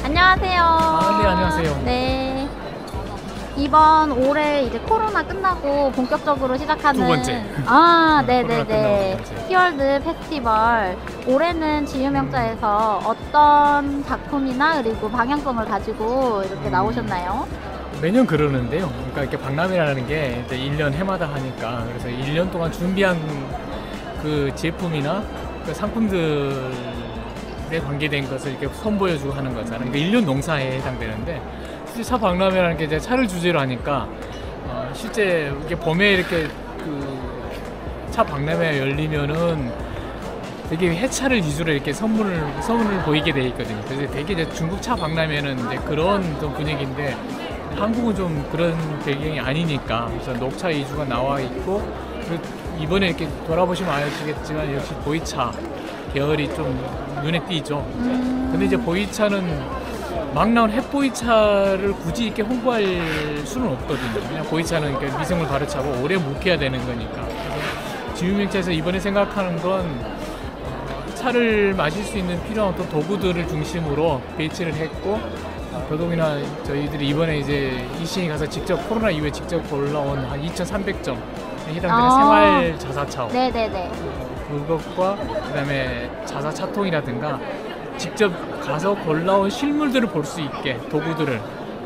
안녕하세요. 네, 안녕하세요. 네. 이번 올해 이제 코로나 끝나고 본격적으로 시작하는 두 번째. 네네네. 히월드 페스티벌. 올해는 지유명자에서 어떤 작품이나 그리고 방향성을 가지고 이렇게 나오셨나요? 매년 그러는데요. 그러니까 이렇게 박람회라는 게 이제 1년 해마다 하니까 그래서 1년 동안 준비한 그 제품이나 그 상품들에 관계된 것을 이렇게 선보여주고 하는 거잖아요. 그러니까 1년 농사에 해당되는데 실제 차 박람회라는 게 이제 차를 주제로 하니까 실제 이렇게 봄에 이렇게 그 차 박람회가 열리면은 되게 해차를 위주로 이렇게 선물을 보이게 돼 있거든요. 그래서 되게 이제 중국 차 박람회는 이제 그런 좀 분위기인데 한국은 좀 그런 배경이 아니니까 그래서 녹차 위주가 나와 있고 이번에 이렇게 돌아보시면 아시겠지만 역시 보이차 계열이 좀 눈에 띄죠. 근데 이제 보이차는 막 나온 햇보이차를 굳이 이렇게 홍보할 수는 없거든요. 그냥 보이차는 미생물 발효차고 오래 묵혀야 되는 거니까. 지유명차에서 이번에 생각하는 건 차를 마실 수 있는 필요한 어떤 도구들을 중심으로 배치를 했고 더더욱이나 저희들이 이번에 이제 이시에 가서 직접 코로나 이후에 직접 골라온 한 2,300점 해당되는 생활 자사차 네네네. 그것과 그다음에 자사 차통이라든가 직접 가서 골라온 실물들을 볼 수 있게 도구들을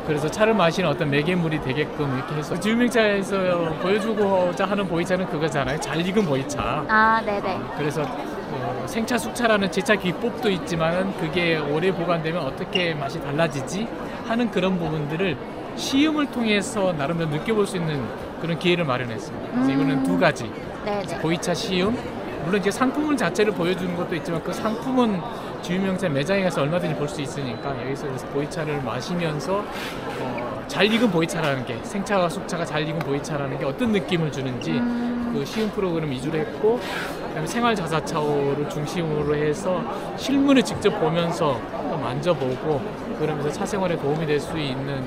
그래서 차를 마시는 어떤 매개물이 되게끔 이렇게 해서 지유명차에서 보여주고자 하는 보이차는 그거잖아요. 잘 익은 보이차. 네네. 그래서 생차 숙차라는 제차 기법도 있지만 그게 오래 보관되면 어떻게 맛이 달라지지 하는 그런 부분들을 시음을 통해서 나름대로 느껴볼 수 있는 그런 기회를 마련했습니다. 그래서 이거는 두 가지. 네네. 보이차 시음. 물론 이제 상품 자체를 보여주는 것도 있지만 그 상품은 지유명차 매장에 가서 얼마든지 볼 수 있으니까 여기서 보이차를 마시면서 잘 익은 보이차라는 게 생차와 숙차가 잘 익은 보이차라는 게 어떤 느낌을 주는지 그 시음 프로그램 위주로 했고 그다음에 생활 자사차를 중심으로 해서 실물을 직접 보면서 또 만져보고 그러면서 차 생활에 도움이 될 수 있는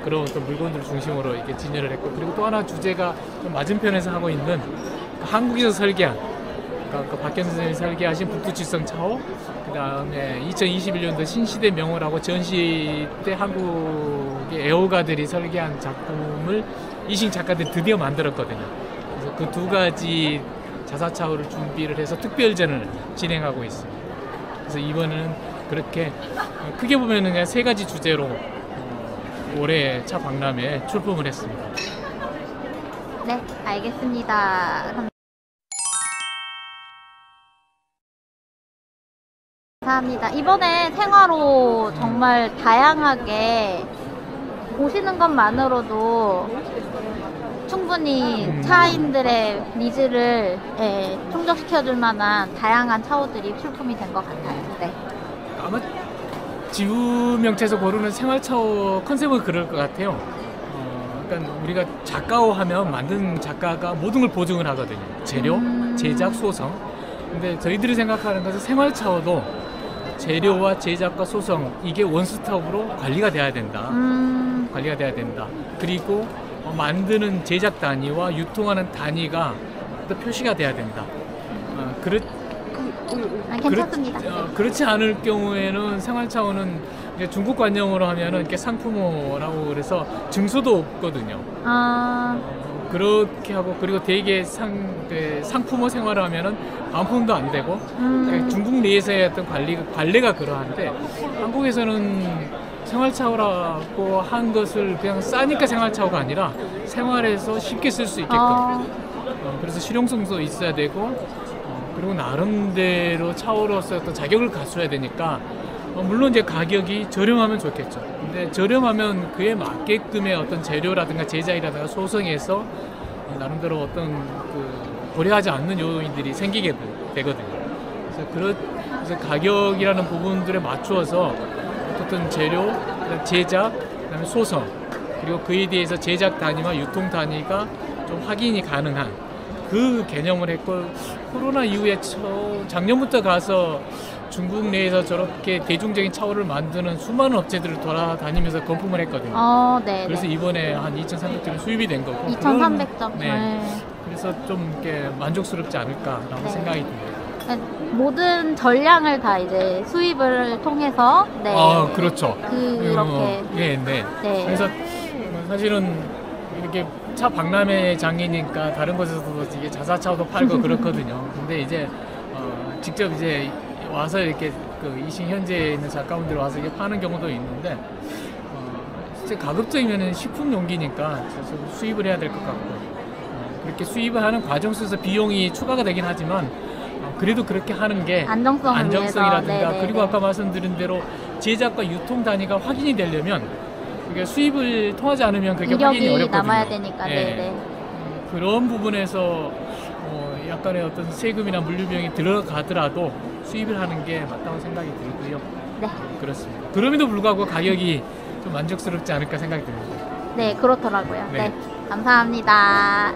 그런 어떤 물건들을 중심으로 이렇게 진열을 했고 그리고 또 하나 주제가 좀 맞은편에서 하고 있는 한국에서 설계한 그러니까 박현수 선생님이 설계하신 북두칠성 차호 그 다음에 2021년도 신시대 명호라고 전시 때 한국의 애호가들이 설계한 작품을 이신 작가들이 드디어 만들었거든요. 그래서 그 두 가지 자사차호를 준비를 해서 특별전을 진행하고 있습니다. 그래서 이번에는 그렇게 크게 보면은 그냥 세 가지 주제로 올해 차 박람회에 출품을 했습니다. 네, 알겠습니다. 감사합니다. 이번에 생화로 정말 다양하게 보시는 것만으로도 충분히 차인들의 니즈를 충족시켜줄 만한 다양한 차호들이 출품이 된 것 같아요. 네. 아마 지유명차에서 고르는 생활차호 컨셉은 그럴 것 같아요. 그러니까 우리가 작가호 하면 만든 작가가 모든 걸 보증을 하거든요. 재료, 제작, 소성. 근데 저희들이 생각하는 것은 생활차호도 재료와 제작과 소성 이게 원스톱으로 관리가 돼야 된다. 관리가 돼야 된다. 그리고 만드는 제작 단위와 유통하는 단위가 또 표시가 돼야 된다. 괜찮습니다. 그렇지 않을 경우에는 생활차원은 이제 중국 관념으로 하면은 이렇게 상품호라고 그래서 증서도 없거든요. 그렇게 하고 그리고 대개 상품호 생활을 하면은 반품도 안 되고 중국 내에서의 어떤 관례가 그러한데 한국에서는 생활차호라고 한 것을 그냥 싸니까 생활차호가 아니라 생활에서 쉽게 쓸 수 있게끔 그래서 실용성도 있어야 되고 그리고 나름대로 차호로서 어떤 자격을 갖춰야 되니까 물론 이제 가격이 저렴하면 좋겠죠. 근데 저렴하면 그에 맞게끔의 어떤 재료라든가 제작이라든가 소성에서 나름대로 어떤 고려하지 않는 요인들이 생기게 되거든요. 그래서 가격이라는 부분들에 맞추어서 어떤 재료, 제작, 그다음에 소성 그리고 그에 대해서 제작 단위와 유통 단위가 좀 확인이 가능한 그 개념을 했고 코로나 이후에 작년부터 가서 중국 내에서 저렇게 대중적인 차호를 만드는 수많은 업체들을 돌아다니면서 건품을 했거든요. 네. 그래서 이번에 한 2,300점 수입이 된 거고. 2,300점. 네. 그래서 좀 이렇게 만족스럽지 않을까라고 생각이 듭니다. 모든 전량을 다 이제 수입을 통해서 네. 그렇죠. 그렇게 네, 네. 네. 그래서 사실은 이렇게 차 박람회 장이니까 다른 곳에서도 이게 자사차도 팔고 그렇거든요. 근데 이제 직접 이제 와서 이렇게 그 이신 현지에 있는 작가분들이 와서 이게 파는 경우도 있는데 진짜 가급적이면은 식품 용기니까 수입을 해야 될 것 같고 그렇게 수입을 하는 과정 속에서 비용이 추가가 되긴 하지만 그래도 그렇게 하는 게 안정성이라든가 그리고 아까 말씀드린 대로 제작과 유통 단위가 확인이 되려면 그게 수입을 통하지 않으면 그게 확인이 어렵거든요. 남아야 되니까. 네네. 그런 부분에서 약간의 어떤 세금이나 물류 비용이 들어가더라도 수입을 하는 게 맞다고 생각이 들고요. 네. 그렇습니다. 그럼에도 불구하고 가격이 좀 만족스럽지 않을까 생각이 듭니다. 네, 그렇더라고요. 네. 네 감사합니다.